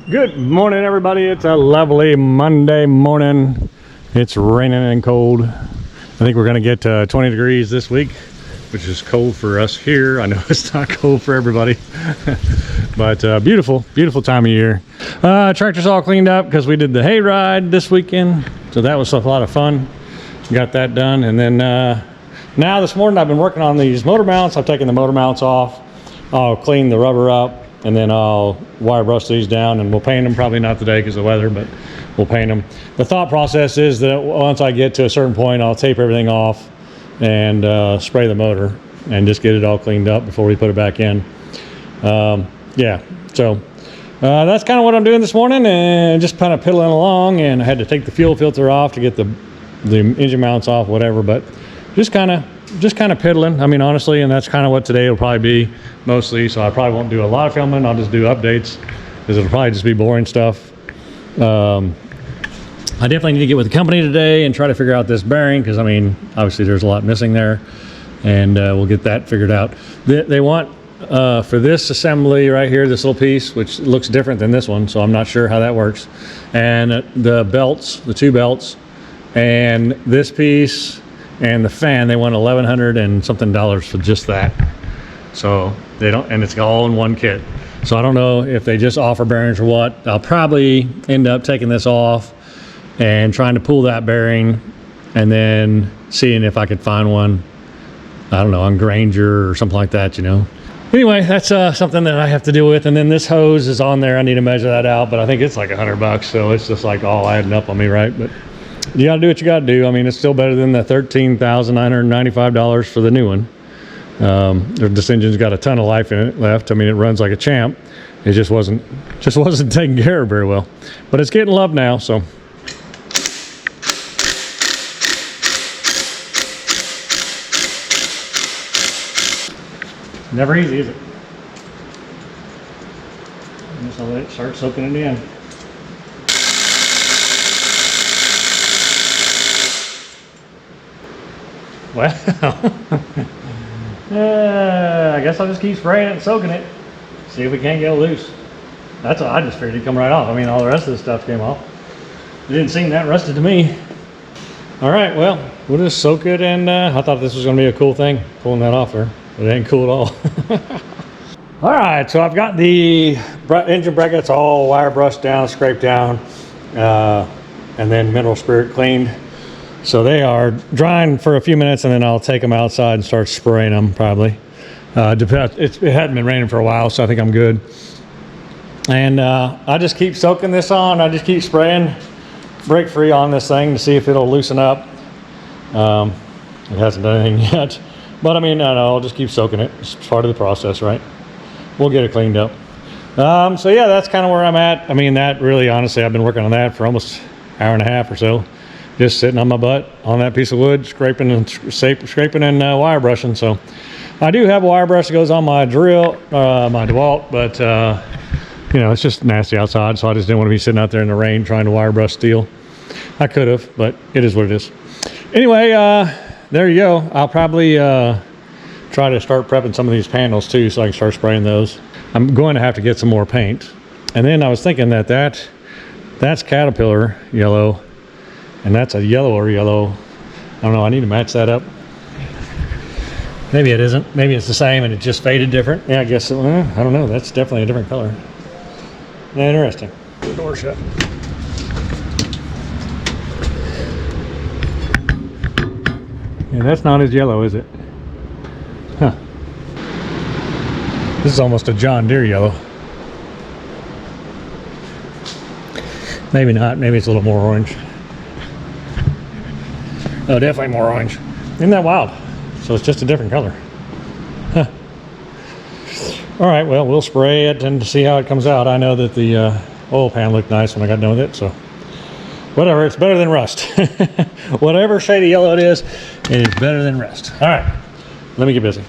Good morning, everybody. It's a lovely Monday morning. It's raining and cold. I think we're going to get 20 degrees this week, which is cold for us here. I know it's not cold for everybody, but beautiful time of year. Tractor's all cleaned up because we did the hay ride this weekend, so that was a lot of fun. Got that done, and then now this morning I've been working on these motor mounts. I've taken the motor mounts off. I'll clean the rubber up, and then I'll wire brush these down, and we'll paint them. Probably not today because of the weather, but we'll paint them. The thought process is that once I get to a certain point, I'll tape everything off and spray the motor and just get it all cleaned up before we put it back in. Yeah, so that's kind of what I'm doing this morning, and just kind of piddling along. And I had to take the fuel filter off to get the engine mounts off, whatever, but just kind of piddling. I mean, honestly, and that's kind of what today will probably be mostly. So I probably won't do a lot of filming. I'll just do updates because it'll probably just be boring stuff. I definitely need to get with the company today and try to figure out this bearing, because I mean, obviously there's a lot missing there, and we'll get that figured out. They want for this assembly right here, this little piece, which looks different than this one, so I'm not sure how that works, and the belts, the two belts, and this piece and the fan, they want $1,100 and something for just that. So they don't, and it's all in one kit. So I don't know if they just offer bearings or what. I'll probably end up taking this off and trying to pull that bearing, and then seeing if I could find one, I don't know, on Granger or something like that, you know. Anyway, that's something that I have to deal with. And then this hose is on there. I need to measure that out, but I think it's like $100, so it's just like all adding up on me, right? But you gotta do what you gotta do. I mean, it's still better than the $13,995 for the new one. This engine's got a ton of life in it left. I mean, it runs like a champ. It just wasn't taken care of very well, but it's getting love now. So never easy, is it? I'm just gonna let it start soaking it in. Well, I guess I'll just keep spraying it and soaking it. See if we can't get it loose. That's what I just figured it'd come right off. I mean, all the rest of this stuff came off. It didn't seem that rusted to me. All right, well, we'll just soak it, and I thought this was gonna be a cool thing, pulling that off there, but it ain't cool at all. All right, so I've got the engine brackets all wire brushed down, scraped down, and then mineral spirit cleaned. So they are drying for a few minutes, and then I'll take them outside and start spraying them probably. It hadn't been raining for a while, so I think I'm good. And I just keep soaking this on. I just keep spraying brake free on this thing to see if it'll loosen up. It hasn't done anything yet, but I mean, I know, I'll just keep soaking it. It's part of the process, right? We'll get it cleaned up. So yeah, that's kind of where I'm at. I mean, that really, honestly, I've been working on that for almost an hour and a half or so. Just sitting on my butt on that piece of wood, scraping and wire brushing. So I do have a wire brush that goes on my drill, my DeWalt, but you know, it's just nasty outside, so I just didn't want to be sitting out there in the rain trying to wire brush steel. I could have, but it is what it is. Anyway, there you go. I'll probably try to start prepping some of these panels too, so I can start spraying those. I'm going to have to get some more paint. And then I was thinking that's Caterpillar yellow, and that's a yellower yellow. I don't know, I need to match that up. Maybe it isn't. Maybe it's the same and it just faded different. Yeah, I guess so. I don't know. That's definitely a different color. Interesting. The door shut. Yeah, that's not as yellow, is it? Huh. This is almost a John Deere yellow. Maybe not. Maybe it's a little more orange. Oh, definitely more orange. Isn't that wild? So it's just a different color. Huh. All right, well, we'll spray it and see how it comes out. I know that the oil pan looked nice when I got done with it, so whatever, it's better than rust. Whatever shade of yellow it is better than rust. All right, let me get busy.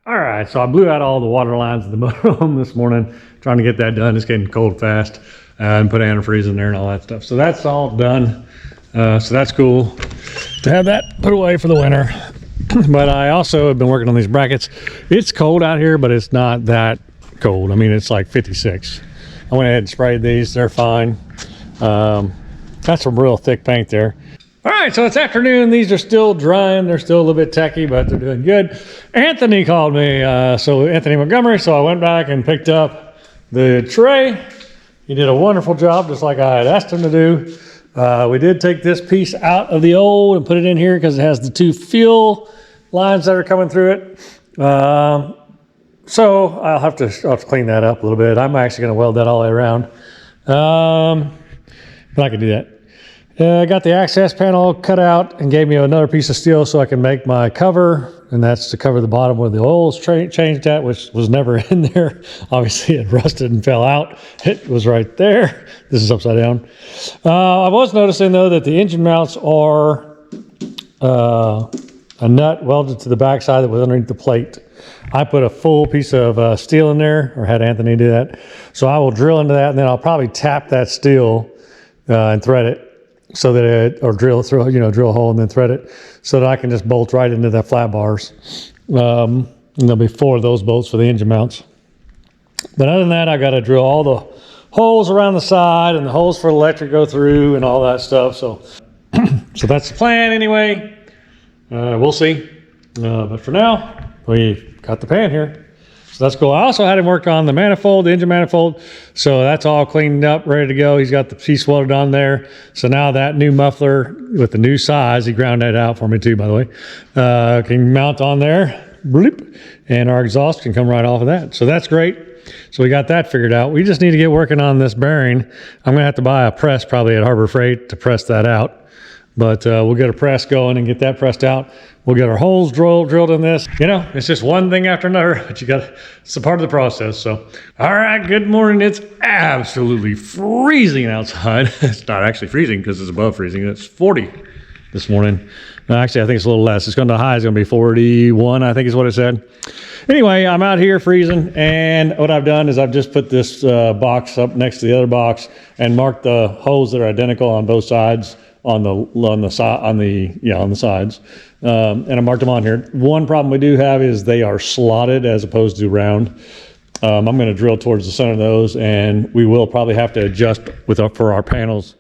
All right, so I blew out all the water lines in the motorhome this morning, trying to get that done. It's getting cold fast, and put antifreeze in there and all that stuff. So that's all done. So that's cool to have that put away for the winter. But I also have been working on these brackets. It's cold out here, but it's not that cold. I mean, it's like 56. I went ahead and sprayed these. They're fine. Got some real thick paint there. All right, so it's afternoon. These are still drying. They're still a little bit techy, but they're doing good. Anthony called me, so Anthony Montgomery, so I went back and picked up the tray. He did a wonderful job, just like I had asked him to do. We did take this piece out of the old and put it in here because it has the 2 fuel lines that are coming through it. So I'll have to clean that up a little bit. I'm actually going to weld that all the way around. But I can do that. I got the access panel cut out and gave me another piece of steel so I can make my cover, and that's to cover the bottom where the oil's changed at, which was never in there. Obviously it rusted and fell out. It was right there. This is upside down. I was noticing though that the engine mounts are a nut welded to the backside that was underneath the plate. I put a full piece of steel in there, or had Anthony do that. So I will drill into that, and then I'll probably tap that steel and thread it. So that it, or drill through, drill a hole and then thread it, so that I can just bolt right into the flat bars. And there'll be 4 of those bolts for the engine mounts. But other than that, I got to drill all the holes around the side, and the holes for electric go through and all that stuff. So, so that's the plan anyway. We'll see. But for now, we got the pan here. So that's cool. I also had him work on the manifold, the engine manifold. So that's all cleaned up, ready to go. He's got the piece welded on there. So now that new muffler with the new size, he ground that out for me too, by the way, can mount on there, bloop, and our exhaust can come right off of that. So that's great. So we got that figured out. We just need to get working on this bearing. I'm gonna have to buy a press probably at Harbor Freight to press that out. But we'll get a press going and get that pressed out. We'll get our holes drilled in this. It's just one thing after another, but it's a part of the process. So, all right, good morning. It's absolutely freezing outside. It's not actually freezing because it's above freezing. It's 40 this morning. Actually, I think it's a little less. It's going to, the high is going to be 41, I think is what it said. Anyway, I'm out here freezing, and what I've done is I've just put this box up next to the other box and marked the holes that are identical on both sides. On the sides, and I marked them on here. One problem we do have is they are slotted as opposed to round. I'm going to drill towards the center of those, and we will probably have to adjust for our panels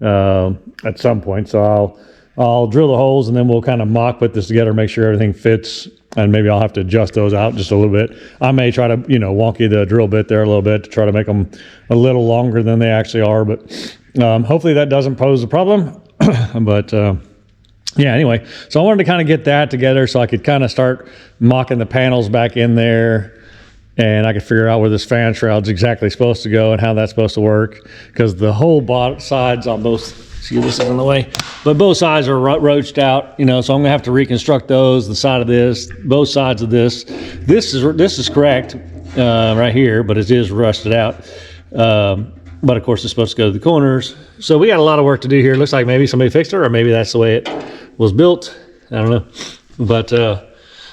at some point. So I'll drill the holes, and then we'll kind of mock put this together, make sure everything fits, and maybe I'll have to adjust those out just a little bit. I may try to wonky the drill bit there a little bit to try to make them a little longer than they actually are, but hopefully that doesn't pose a problem. But yeah, anyway, so I wanted to kind of get that together so I could kind of start mocking the panels back in there, and I could figure out where this fan shroud's exactly supposed to go and how that's supposed to work, because the whole sides on both, see this is in the way, but both sides are roached out, so I'm gonna have to reconstruct those, the side of this, both sides of this. This is correct right here, but it is rusted out. But of course it's supposed to go to the corners. So we got a lot of work to do here. Looks like maybe somebody fixed it, or maybe that's the way it was built. I don't know. But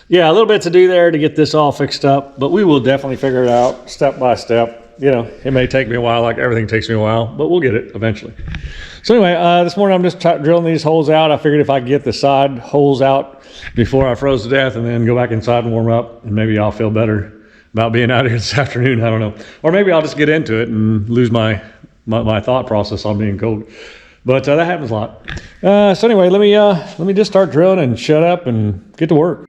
yeah, a little bit to do there to get this all fixed up, but we will definitely figure it out step by step. It may take me a while, like everything takes me a while, but we'll get it eventually. So anyway, this morning I'm just drilling these holes out. I figured if I could get the side holes out before I froze to death and then go back inside and warm up, and maybe I'll feel better about being out here this afternoon. I don't know. Or maybe I'll just get into it and lose my thought process on being cold. But that happens a lot. So anyway, let me just start drilling and shut up and get to work.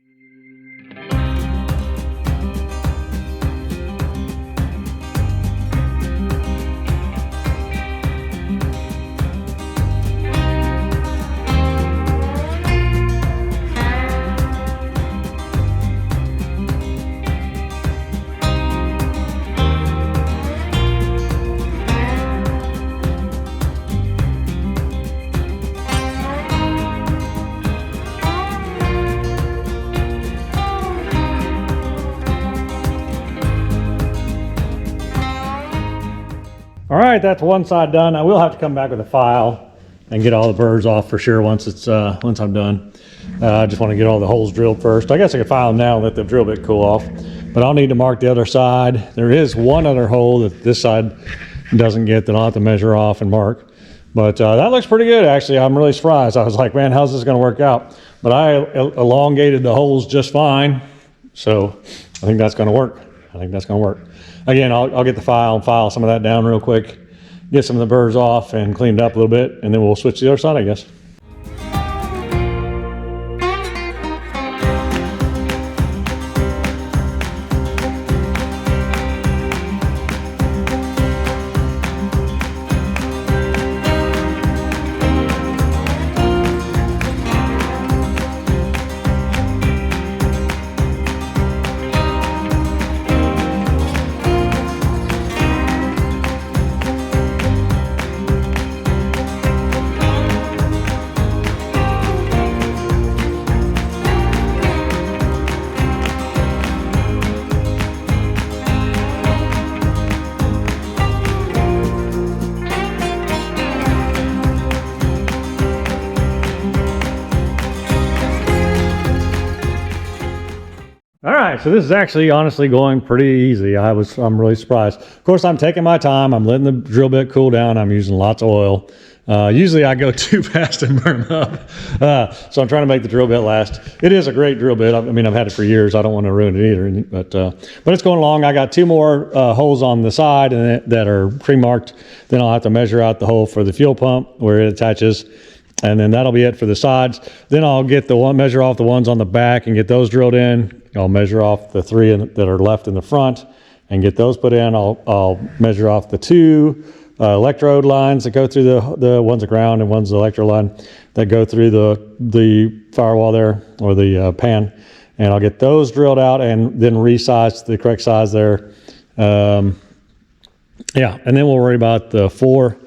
All right, that's one side done. I will have to come back with a file and get all the burrs off for sure once I'm done. I just want to get all the holes drilled first. I guess I could file them now and let the drill bit cool off, but I'll need to mark the other side. There is one other hole that this side doesn't get that I'll have to measure off and mark. But that looks pretty good, actually. I'm really surprised. I was like, man, how's this going to work out? But I elongated the holes just fine, so I think that's going to work. again, I'll get the file and file some of that down real quick, get some of the burrs off and cleaned up a little bit, and then we'll switch to the other side, I guess. All right, so this is actually honestly going pretty easy. I'm really surprised. Of course, I'm taking my time. I'm letting the drill bit cool down. I'm using lots of oil. Usually I go too fast and burn them up. So I'm trying to make the drill bit last. It is a great drill bit. I mean, I've had it for years. I don't want to ruin it either. But it's going along. I got 2 more holes on the side that are pre-marked. Then I'll have to measure out the hole for the fuel pump where it attaches. And then that'll be it for the sides. Then I'll get measure off the ones on the back and get those drilled in. I'll measure off the 3 that are left in the front and get those put in. I'll measure off the 2 electrode lines that go through the one's a ground and one's the electrode line that go through the firewall there, or the pan. And I'll get those drilled out and then resize to the correct size there. Yeah, and then we'll worry about the 4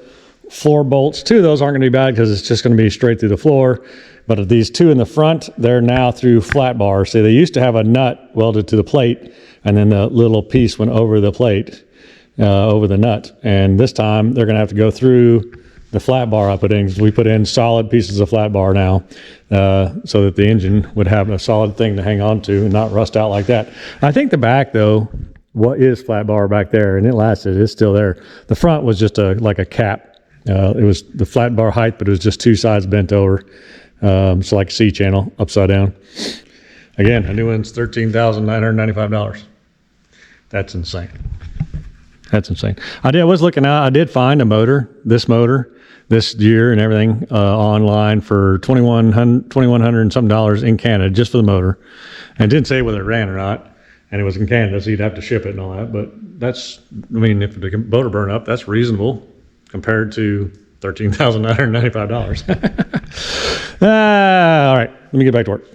floor bolts. 2 of those aren't going to be bad because it's just going to be straight through the floor. But these 2 in the front, they're now through flat bars. See, they used to have a nut welded to the plate, and then the little piece went over the plate, over the nut. And this time, they're going to have to go through the flat bar I put in. We put in solid pieces of flat bar now, so that the engine would have a solid thing to hang on to and not rust out like that. I think the back, though, what is flat bar back there, and it lasted. It's still there. The front was just like a cap. It was the flat bar height, but it was just 2 sides bent over. So like a C channel upside down. Again, a new one's $13,995. That's insane. That's insane. I was looking out. I did find a motor this year and everything online for $2,100 and some dollars in Canada just for the motor. And it didn't say whether it ran or not. And it was in Canada, so you'd have to ship it and all that. But that's, I mean, if the motor burned up, that's reasonable compared to $13,995. All right, let me get back to work.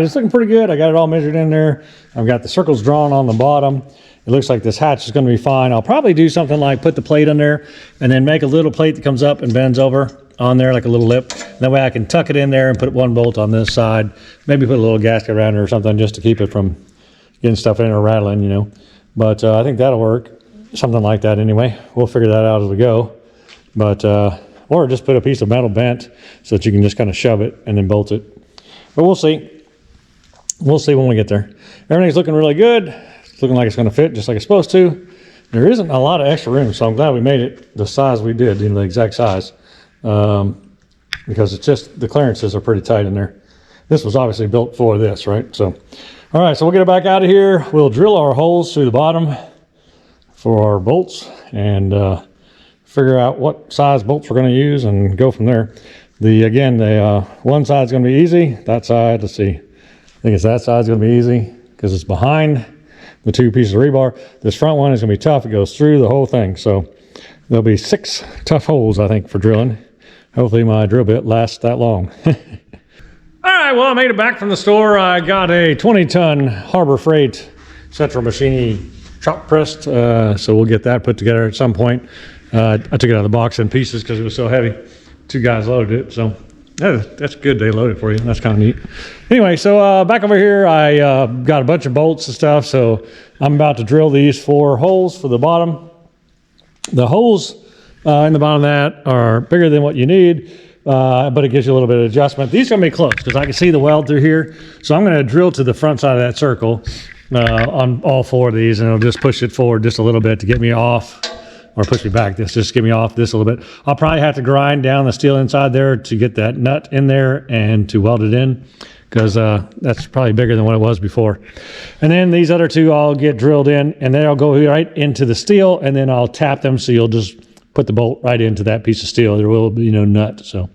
right, it's looking pretty good. I got it all measured in there. I've got the circles drawn on the bottom. It looks like this hatch is going to be fine. I'll probably do something like put the plate on there and then make a little plate that comes up and bends over on there like a little lip. That way I can tuck it in there and put one bolt on this side. Maybe put a little gasket around it or something just to keep it from getting stuff in or rattling, you know. But I think that'll work. Something like that anyway. We'll figure that out as we go. But, or just put a piece of metal bent so that you can just kind of shove it and then bolt it. But we'll see. We'll see when we get there. Everything's looking really good. It's looking like it's going to fit just like it's supposed to. There isn't a lot of extra room, so I'm glad we made it the size we did, you know, the exact size. Because it's just, the clearances are pretty tight in there. This was obviously built for this, right? So, all right, so we'll get it back out of here. We'll drill our holes through the bottom for our bolts and figure out what size bolts we're going to use and go from there. Again, the one side's going to be easy. That side, let's see, I think it's that side's going to be easy because it's behind the two pieces of rebar. This front one is going to be tough. It goes through the whole thing. So there'll be 6 tough holes, I think, for drilling. Hopefully my drill bit lasts that long. All right, well, I made it back from the store. I got a 20-ton Harbor Freight Central Machining chop pressed. So we'll get that put together at some point. I took it out of the box in pieces because it was so heavy. 2 guys loaded it, so that's good. They loaded it for you. That's kind of neat. Anyway, so back over here, I got a bunch of bolts and stuff. So I'm about to drill these 4 holes for the bottom. The holes in the bottom of that are bigger than what you need, but it gives you a little bit of adjustment. These are going to be close because I can see the weld through here. So I'm going to drill to the front side of that circle on all 4 of these, and it'll just push it forward just a little bit to get me off, or push me back. Just get me off this a little bit. I'll probably have to grind down the steel inside there to get that nut in there and to weld it in, because that's probably bigger than what it was before. And then these other 2 I'll get drilled in, and then I'll go right into the steel, and then I'll tap them so you'll just put the bolt right into that piece of steel. There will be no nut. So.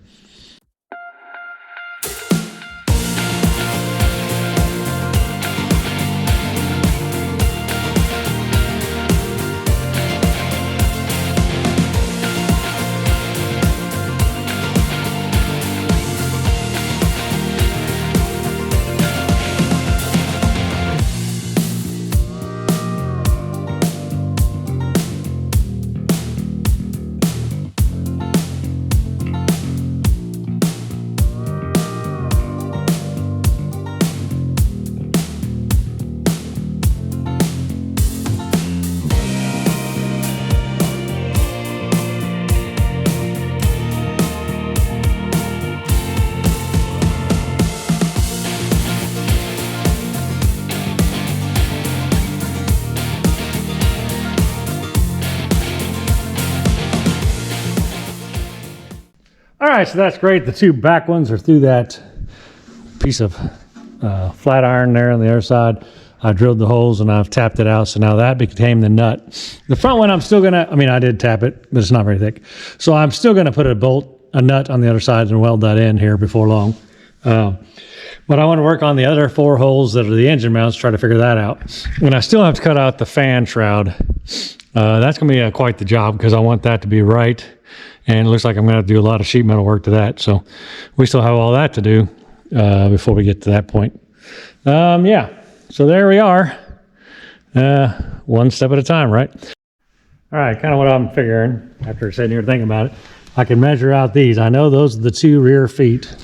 All right, so that's great. The 2 back ones are through that piece of flat iron there on the other side. I drilled the holes and I've tapped it out, so now that became the nut. The front one I'm still gonna, I did tap it, but it's not very thick. So I'm still gonna put a nut on the other side and weld that in here before long. But I want to work on the other 4 holes that are the engine mounts, try to figure that out. And I still have to cut out the fan shroud. That's gonna be quite the job because I want that to be right. And it looks like I'm going to have to do a lot of sheet metal work to that. So we still have all that to do before we get to that point. Yeah, so there we are. One step at a time, right? All right, kind of what I'm figuring after sitting here thinking about it. I can measure out these. I know those are the 2 rear feet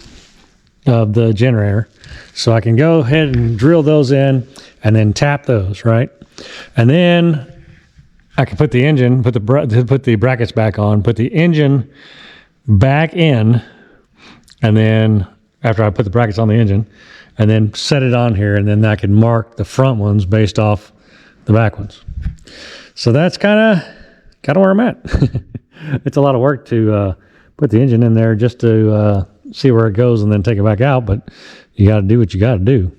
of the generator. So I can go ahead and drill those in and then tap those, right? And then I can put the engine, put the brackets back on, put the engine back in, and then after I put the brackets on the engine, and then set it on here, and then I can mark the front ones based off the back ones. So that's kind of where I'm at. It's a lot of work to put the engine in there just to see where it goes and then take it back out, but you got to do what you got to do.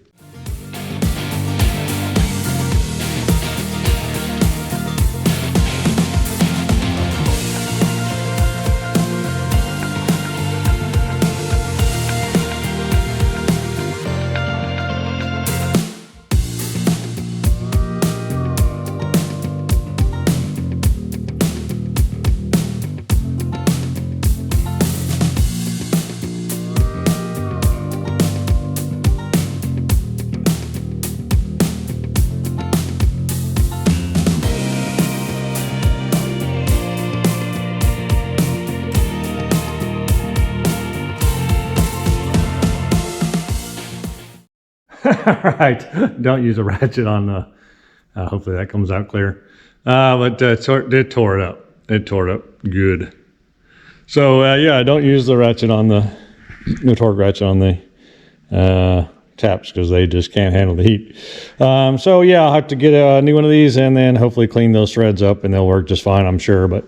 Right. Don't use a ratchet on the, hopefully that comes out clear. But it tore it up. It tore it up good. So yeah, don't use the ratchet on the torque ratchet on the taps because they just can't handle the heat. So yeah, I'll have to get a new one of these and then hopefully clean those threads up and they'll work just fine, I'm sure. But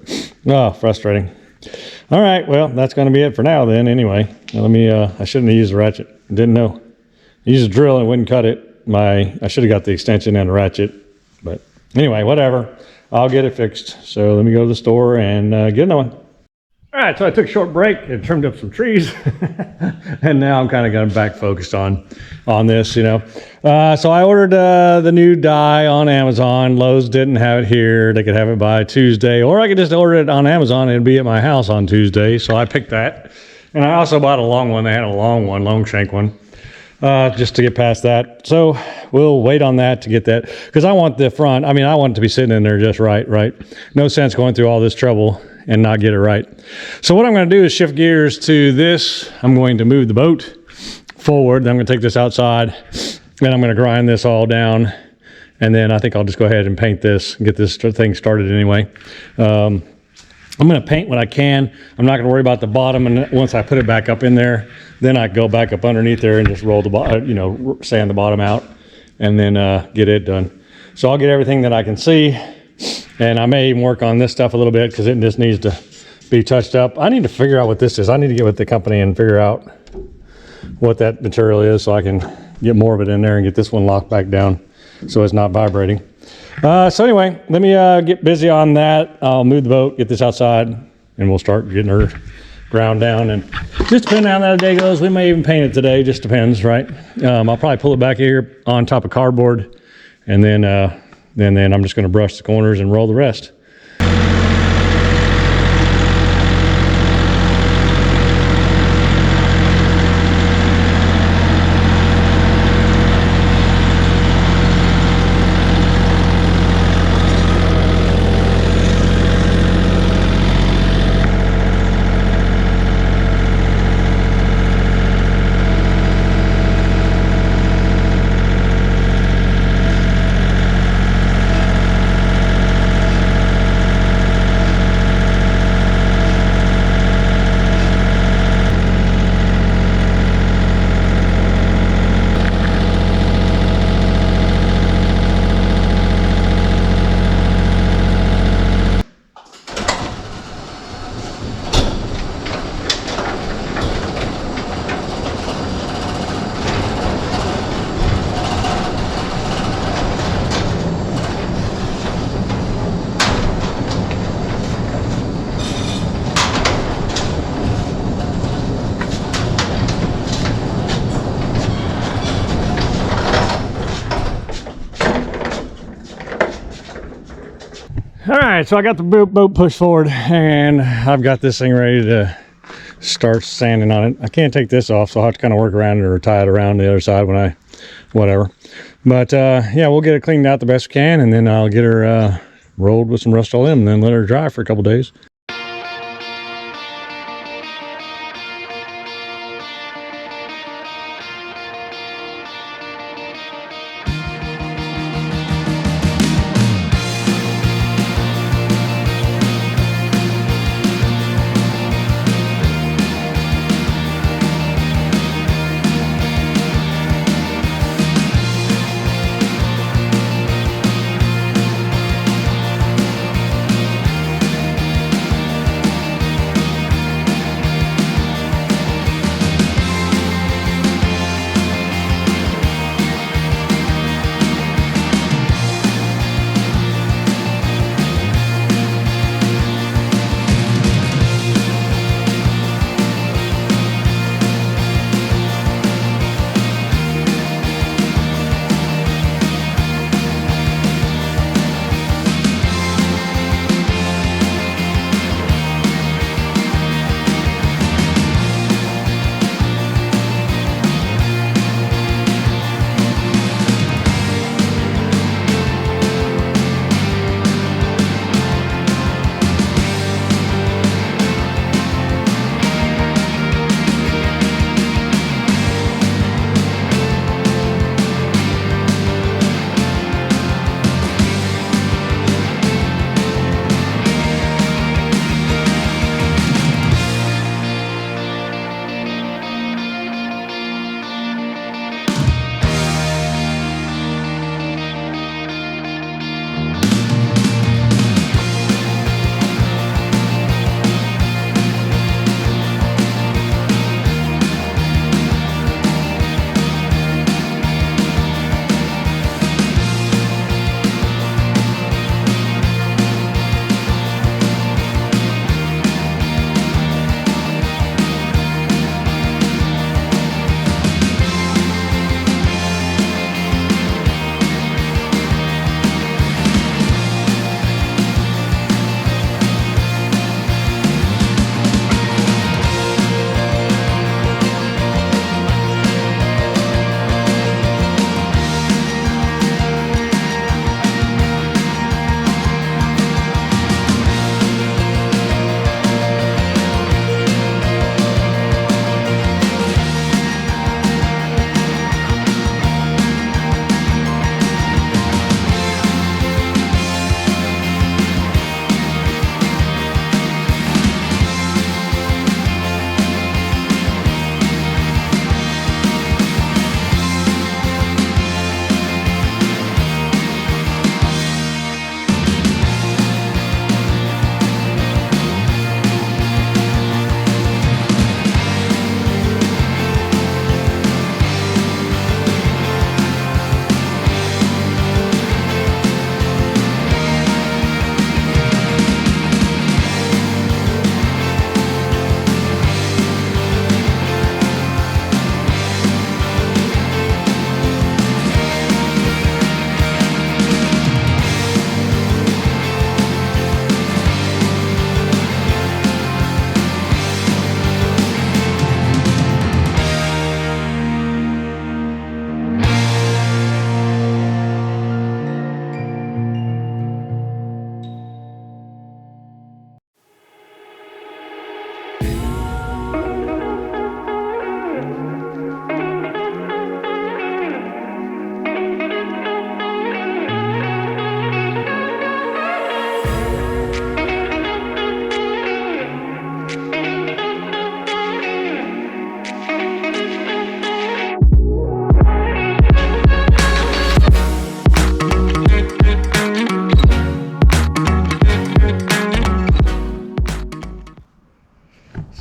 frustrating. All right, well, that's going to be it for now then. Anyway, let me. I shouldn't have used a ratchet. Didn't know. I used a drill and it wouldn't cut it. I should have got the extension and a ratchet. But anyway, whatever. I'll get it fixed. So let me go to the store and get another one. All right, so I took a short break and trimmed up some trees, and now I'm kind of getting back focused on this, you know. So I ordered the new die on Amazon. Lowe's didn't have it here. They could have it by Tuesday, or I could just order it on Amazon and it'd be at my house on Tuesday. So I picked that, and I also bought a long one. They had a long shank one, just to get past that. So we'll wait on that to get that, because I want the front. I mean, I want it to be sitting in there just right. No sense going through all this trouble and not get it right. So what I'm going to do is shift gears to this. I'm going to move the boat forward. Then I'm going to take this outside and I'm going to grind this all down. And then I think I'll just go ahead and paint this and get this thing started anyway. I'm going to paint what I can. I'm not going to worry about the bottom. And once I put it back up in there, then I go back up underneath there and just roll the bottom, sand the bottom out and then get it done. So I'll get everything that I can see. And I may even work on this stuff a little bit because it just needs to be touched up. I need to figure out what this is. I need to get with the company and figure out what that material is so I can get more of it in there and get this one locked back down so it's not vibrating. So anyway, let me get busy on that. I'll move the boat, get this outside, and we'll start getting her ground down. And just depending on how that day goes, we may even paint it today. Just depends, right? I'll probably pull it back here on top of cardboard, and then I'm just going to brush the corners and roll the rest. All right, so I got the boat pushed forward and I've got this thing ready to start sanding on it. I can't take this off, so I'll have to kind of work around it or tie it around the other side when whatever. But yeah, we'll get it cleaned out the best we can, and then I'll get her rolled with some Rust-Oleum and then let her dry for a couple days.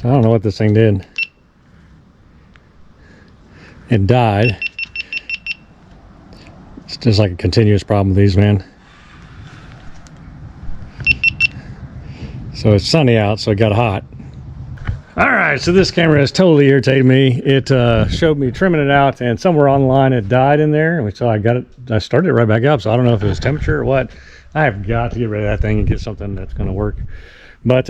So I don't know what this thing did. It died. It's just like a continuous problem with these, man. So it's sunny out, so it got hot. All right, so this camera has totally irritated me. It showed me trimming it out, and somewhere online it died in there. So I got it. I started it right back up. So I don't know if it was temperature or what. I have got to get rid of that thing and get something that's going to work. But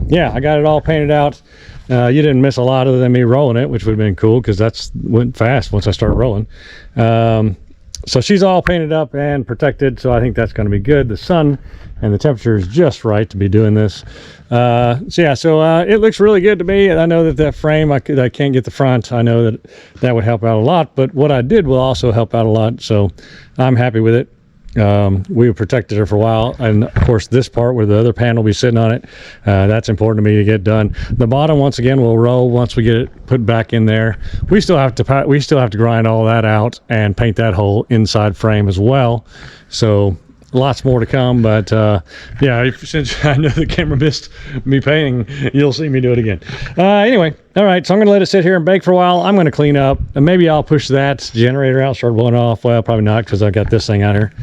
yeah, I got it all painted out. You didn't miss a lot other than me rolling it, which would have been cool because that's went fast once I started rolling. So she's all painted up and protected, so I think that's going to be good. The sun and the temperature is just right to be doing this. So yeah, so it looks really good to me. I know that frame, I can't get the front. I know that would help out a lot, but what I did will also help out a lot, so I'm happy with it. We protected her for a while, and of course this part where the other panel will be sitting on it, that's important to me to get done. The bottom, once again, will roll once we get it put back in there. We still have to grind all that out and paint that whole inside frame as well, so lots more to come. But yeah, since I know the camera missed me painting, you'll see me do it again. Anyway, all right, so I'm gonna let it sit here and bake for a while. I'm gonna clean up, and maybe I'll push that generator out, start blowing off. Well, probably not, because I got this thing out here.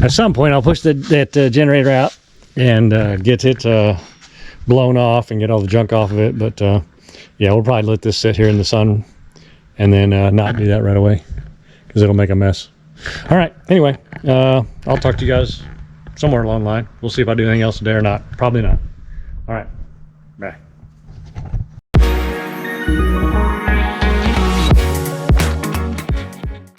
At some point I'll push that generator out and get it blown off and get all the junk off of it. But yeah, we'll probably let this sit here in the sun and then not do that right away, because it'll make a mess. All right, anyway, I'll talk to you guys somewhere along the line. We'll see if I do anything else today or not. Probably not. All right, bye.